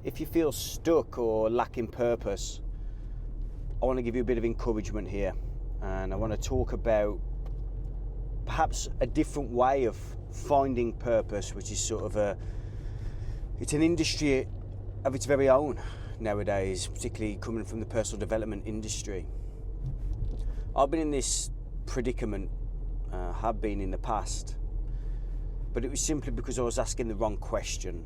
If you feel stuck or lacking purpose, I want to give you a bit of encouragement here, and I want to talk about perhaps a different way of finding purpose, which is sort of it's an industry of its very own nowadays, particularly coming from the personal development industry. I've been in this predicament, have been in the past, but it was simply because I was asking the wrong question.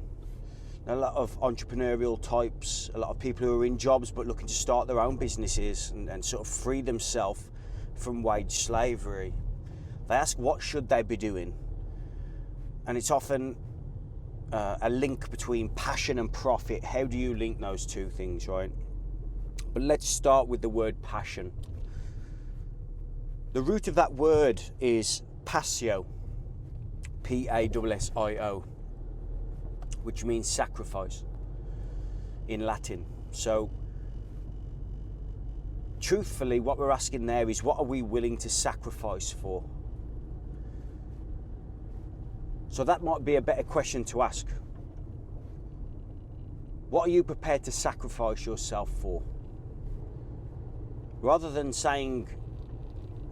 A lot of entrepreneurial types, a lot of people who are in jobs but looking to start their own businesses and sort of free themselves from wage slavery. They ask what should they be doing, and it's often a link between passion and profit. How do you link those two things, right? But let's start with the word passion. The root of that word is passio, P-A-S-S-I-O, which means sacrifice in Latin. So truthfully, what we're asking there is, what are we willing to sacrifice for? So that might be a better question to ask. What are you prepared to sacrifice yourself for? Rather than saying,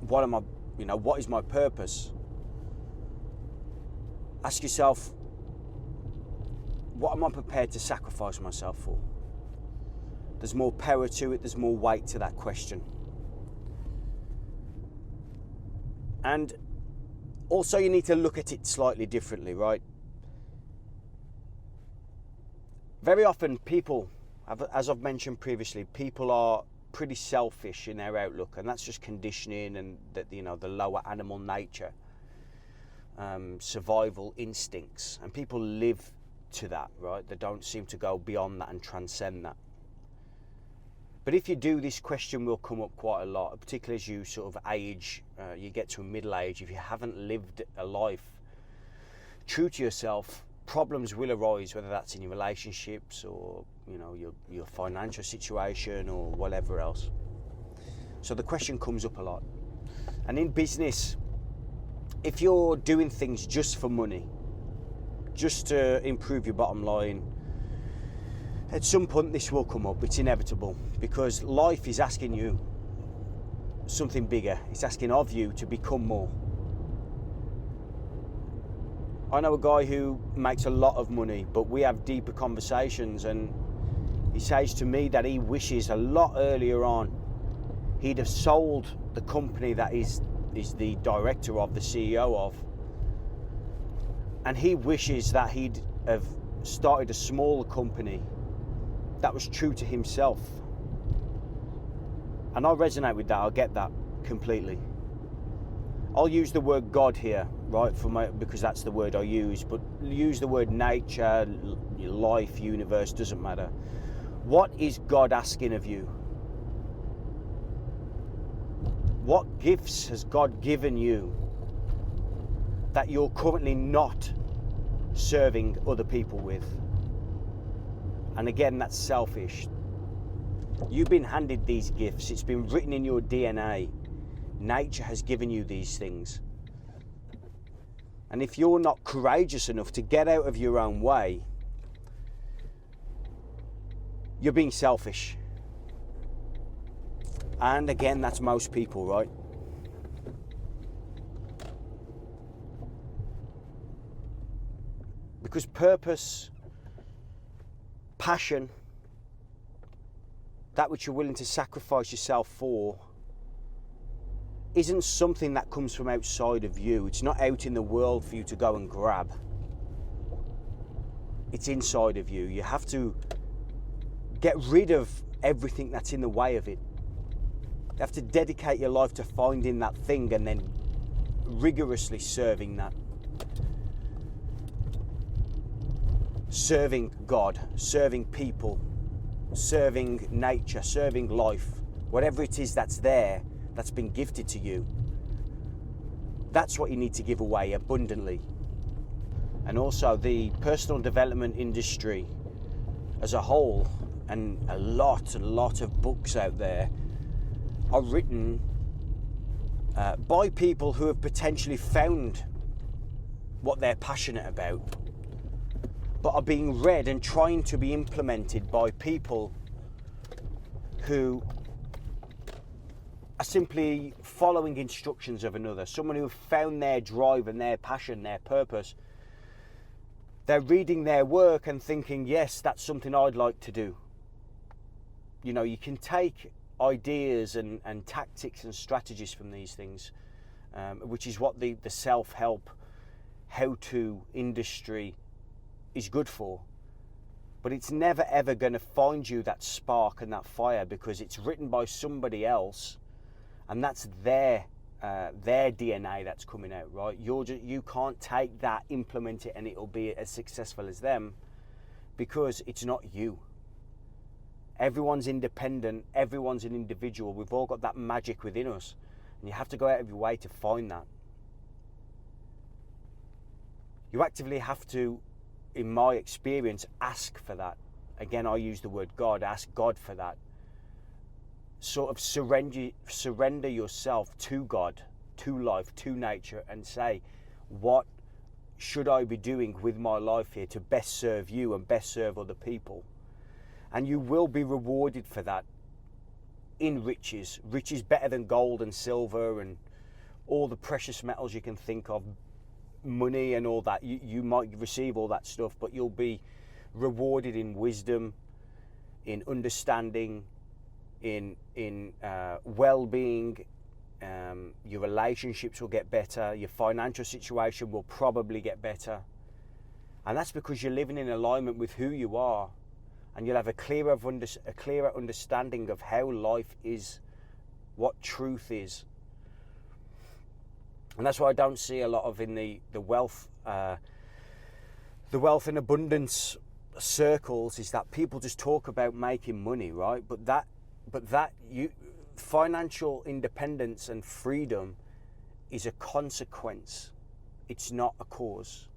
what is my purpose? Ask yourself, what am I prepared to sacrifice myself for? There's more power to it, there's more weight to that question. And also you need to look at it slightly differently, right? Very often people, as I've mentioned previously, people are pretty selfish in their outlook, and that's just conditioning and the lower animal nature, survival instincts, and people live to that, right? They don't seem to go beyond that and transcend that. But if you do, this question will come up quite a lot, particularly as you sort of age, you get to a middle age. If you haven't lived a life true to yourself, problems will arise, whether that's in your relationships or your financial situation or whatever else. So the question comes up a lot. And in business, if you're doing things just for money, just to improve your bottom line, at some point this will come up. It's inevitable, because life is asking you something bigger. It's asking of you to become more. I know a guy who makes a lot of money, but we have deeper conversations, and he says to me that he wishes a lot earlier on he'd have sold the company that is the director of, the CEO of, and he wishes that he'd have started a smaller company that was true to himself. And I resonate with that. I get that completely. I'll use the word God here, right, because that's the word I use, but use the word nature, life, universe, doesn't matter. What is God asking of you? What gifts has God given you that you're currently not serving other people with? And again, that's selfish. You've been handed these gifts. It's been written in your DNA. Nature has given you these things. And if you're not courageous enough to get out of your own way, you're being selfish. And again, that's most people, right? Because purpose, passion, that which you're willing to sacrifice yourself for, isn't something that comes from outside of you. It's not out in the world for you to go and grab. It's inside of you. You have to get rid of everything that's in the way of it. You have to dedicate your life to finding that thing and then rigorously serving that. Serving God, serving people, serving nature, serving life, whatever it is that's there, that's been gifted to you. That's what you need to give away abundantly. And also the personal development industry as a whole, and a lot of books out there are written by people who have potentially found what they're passionate about. but are being read and trying to be implemented by people who are simply following instructions of another, someone who found their drive and their passion, their purpose. They're reading their work and thinking, yes, that's something I'd like to do. You know, you can take ideas and tactics and strategies from these things, which is what the self-help, how-to industry is good for. But it's never ever going to find you that spark and that fire, because it's written by somebody else, and that's their DNA that's coming out, right? You can't take that, implement it, and it'll be as successful as them, because it's not you. Everyone's independent, everyone's an individual. We've all got that magic within us, and you have to go out of your way to find that. You actively have to, in my experience, ask for that. Again, I use the word God. Ask God for that. Sort of surrender yourself to God, to life, to nature, and say, what should I be doing with my life here to best serve you and best serve other people? And you will be rewarded for that in riches. Riches better than gold and silver and all the precious metals you can think of, money and all that. You might receive all that stuff, but you'll be rewarded in wisdom, in understanding, in well-being. Your relationships will get better. Your financial situation will probably get better. And that's because you're living in alignment with who you are. And you'll have a clearer understanding of how life is, what truth is. And that's why I don't see a lot of in the wealth and abundance circles, is that people just talk about making money, right? But financial independence and freedom is a consequence. It's not a cause.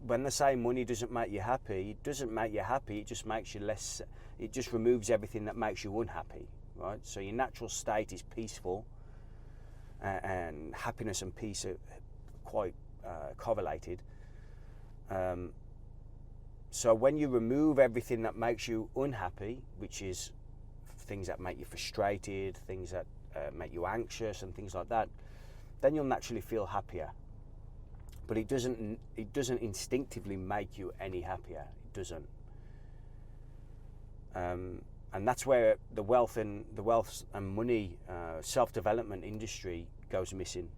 When they say money doesn't make you happy, it doesn't make you happy. It just makes you less. It just removes everything that makes you unhappy, right? So your natural state is peaceful, and happiness and peace are quite correlated. So when you remove everything that makes you unhappy, which is things that make you frustrated, things that make you anxious, and things like that, then you'll naturally feel happier. But it doesn't instinctively make you any happier. It doesn't. And that's where the wealth and money self-development industry goes missing.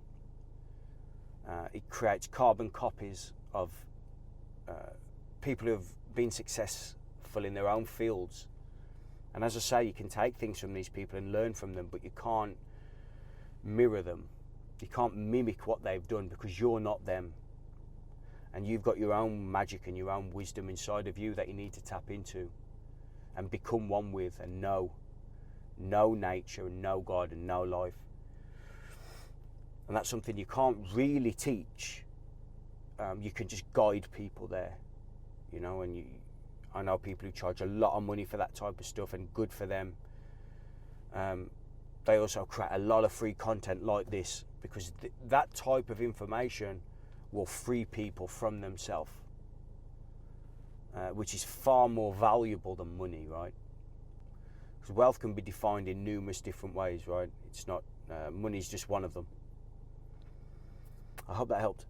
It creates carbon copies of people who have been successful in their own fields. And as I say, you can take things from these people and learn from them, but you can't mirror them. You can't mimic what they've done, because you're not them. And you've got your own magic and your own wisdom inside of you that you need to tap into and become one with, and know nature and know God and know life. And that's something you can't really teach. You can just guide people there, you know. And I know people who charge a lot of money for that type of stuff, and good for them. They also create a lot of free content like this, because that type of information will free people from themselves, which is far more valuable than money, right? Because wealth can be defined in numerous different ways, right? It's not, money's just one of them. I hope that helped.